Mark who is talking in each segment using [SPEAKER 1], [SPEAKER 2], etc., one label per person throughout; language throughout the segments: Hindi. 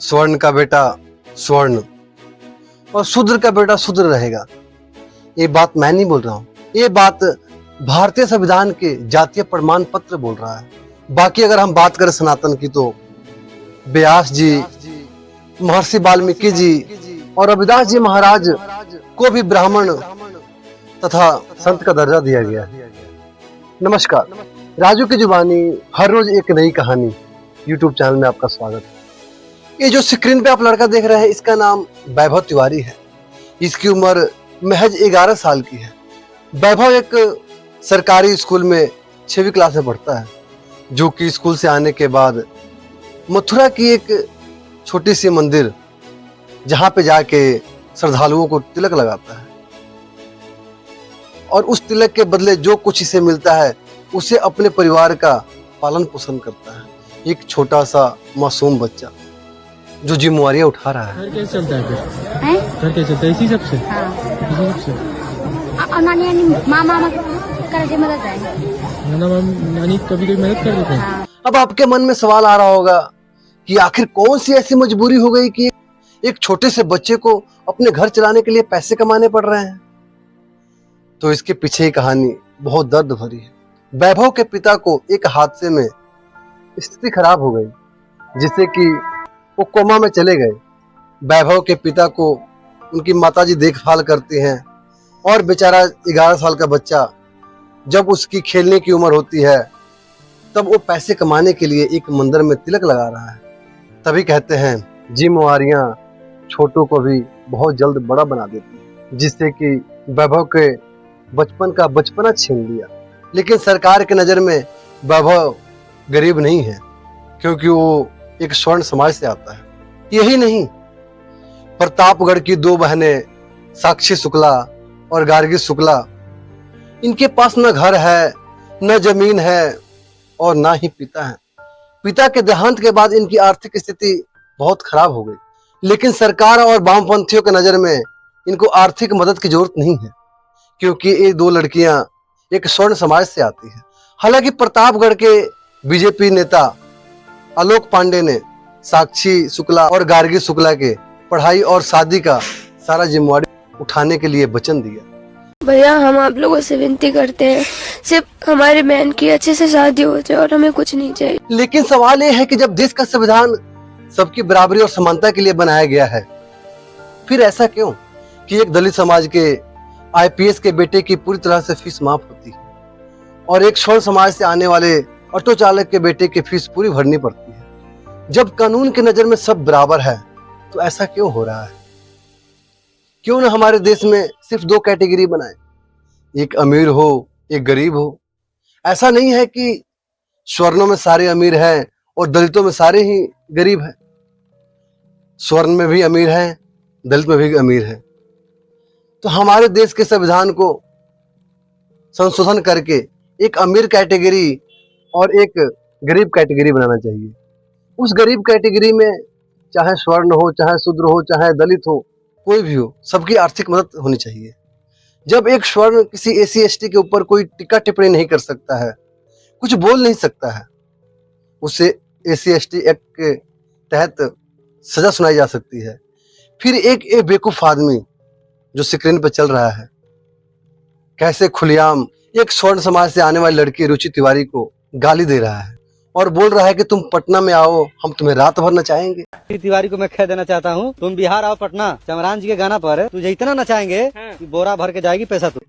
[SPEAKER 1] स्वर्ण का बेटा स्वर्ण और शूद्र का बेटा शूद्र रहेगा। ये बात मैं नहीं बोल रहा हूँ, ये बात भारतीय संविधान के जातीय प्रमाण पत्र बोल रहा है। बाकी अगर हम बात करें सनातन की तो व्यास जी, महर्षि वाल्मीकि जी और रविदास जी महाराज को भी ब्राह्मण तथा संत का दर्जा दिया गया है। नमस्कार, राजू की जुबानी, हर रोज एक नई कहानी यूट्यूब चैनल में आपका स्वागत है। ये जो स्क्रीन पे आप लड़का देख रहे हैं, इसका नाम वैभव तिवारी है। इसकी उम्र महज 11 साल की है। वैभव एक सरकारी स्कूल में 6वीं क्लास में पढ़ता है, जो कि स्कूल से आने के बाद मथुरा की एक छोटी सी मंदिर, जहाँ पे जाके श्रद्धालुओं को तिलक लगाता है और उस तिलक के बदले जो कुछ इसे मिलता है उसे अपने परिवार का पालन पोषण करता है। एक छोटा सा मासूम बच्चा जो जिम्मेवारियां उठा रहा है।
[SPEAKER 2] घर कैसे चलता है फिर? घर कैसे चलता है? इसी सबसे?
[SPEAKER 3] हाँ।
[SPEAKER 2] इसी सबसे?
[SPEAKER 3] नानी मामा करके मदद है।
[SPEAKER 2] नानी कभी कभी मदद कर देते हैं।
[SPEAKER 3] हाँ।
[SPEAKER 1] अब आपके मन में सवाल आ रहा होगा कि आखिर कौन सी ऐसी मजबूरी हो गई कि एक छोटे से बच्चे को अपने घर चलाने के लिए पैसे कमाने पड़ रहे हैं। तो इसके पीछे की कहानी बहुत दर्द भरी है। वैभव के पिता को एक हादसे में स्थिति खराब हो गई, जिससे कि वो कोमा में चले गए। वैभव के पिता को उनकी माताजी देखभाल करती हैं और बेचारा 11 साल का बच्चा जब उसकी खेलने की उम्र होती है तब वो पैसे कमाने के लिए एक मंदिर में तिलक लगा रहा है। तभी कहते हैं जिम्मेवारियां छोटों को भी बहुत जल्द बड़ा बना देती है, जिससे कि वैभव के बचपन का बचपना छीन लिया। लेकिन सरकार के नजर में वैभव गरीब नहीं है, क्योंकि वो एक स्वर्ण समाज से आता है। यही नहीं, प्रतापगढ़ की 2 बहनें साक्षी शुक्ला और गार्गी शुक्ला, इनके पास न घर है, न जमीन है और ना ही पिता है। पिता के देहांत के बाद इनकी आर्थिक स्थिति बहुत खराब हो गई। लेकिन सरकार और वामपंथियों के नजर में इनको आर्थिक मदद की जरूरत नहीं है, क्योंकि ये 2 लड़कियां एक स्वर्ण समाज से आती हैं। हालांकि प्रतापगढ़ के बीजेपी नेता आलोक पांडे ने साक्षी शुक्ला और गार्गी शुक्ला के पढ़ाई और शादी का सारा जिम्मेवारी उठाने के लिए वचन दिया।
[SPEAKER 4] भैया, हम आप लोगों से विनती करते हैं, सिर्फ हमारी बहन की अच्छे से शादी हो जाए और हमें कुछ नहीं चाहिए।
[SPEAKER 1] लेकिन सवाल ये है कि जब देश का संविधान सबकी बराबरी और समानता के लिए बनाया गया है, फिर ऐसा क्यों कि एक दलित समाज के आईपीएस के बेटे की पूरी तरह से फीस माफ होती है और एक स्वर्ण समाज से आने वाले ऑटो चालक के बेटे की फीस पूरी भरनी पड़ती है। जब कानून की नजर में सब बराबर है तो ऐसा क्यों हो रहा है? क्यों न हमारे देश में सिर्फ 2 कैटेगरी बनाए, एक अमीर हो एक गरीब हो। ऐसा नहीं है कि स्वर्णों में सारे अमीर हैं और दलितों में सारे ही गरीब हैं। स्वर्ण में भी अमीर हैं, दलित में भी अमीर हैं। तो हमारे देश के संविधान को संशोधन करके एक अमीर कैटेगरी और एक गरीब कैटेगरी बनाना चाहिए। उस गरीब कैटेगरी में चाहे स्वर्ण हो, चाहे शूद्र हो, चाहे दलित हो, कोई भी हो, सबकी आर्थिक मदद होनी चाहिए। जब एक स्वर्ण किसी एसी एसटी के ऊपर कोई टीका टिप्पणी नहीं कर सकता है, कुछ बोल नहीं सकता है, उसे एसी एसटी एक्ट के तहत सजा सुनाई जा सकती है। फिर एक बेवकूफ आदमी जो स्क्रीन पर चल रहा है, कैसे खुलेआम एक स्वर्ण समाज से आने वाली लड़की रुचि तिवारी को गाली दे रहा है और बोल रहा है कि तुम पटना में आओ, हम तुम्हें रात भर नचाएंगे।
[SPEAKER 5] तिवारी को मैं कह देना चाहता हूँ, तुम बिहार आओ पटना, चमरान जी के गाना पर तुझे इतना नचाएंगे कि बोरा भर के जाएगी पैसा। तू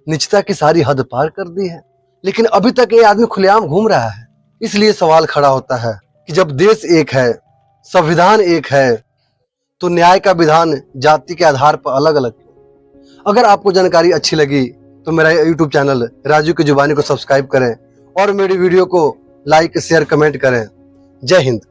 [SPEAKER 1] निचता की सारी हद पार कर दी है, लेकिन अभी तक ये आदमी खुलेआम घूम रहा है। इसलिए सवाल खड़ा होता है कि जब देश एक है, संविधान एक है, तो न्याय का विधान जाति के आधार पर अलग अलग। अगर आपको जानकारी अच्छी लगी तो मेरा यूट्यूब चैनल राजू की जुबानी को सब्सक्राइब करें और मेरी वीडियो को लाइक शेयर कमेंट करें। जय हिंद।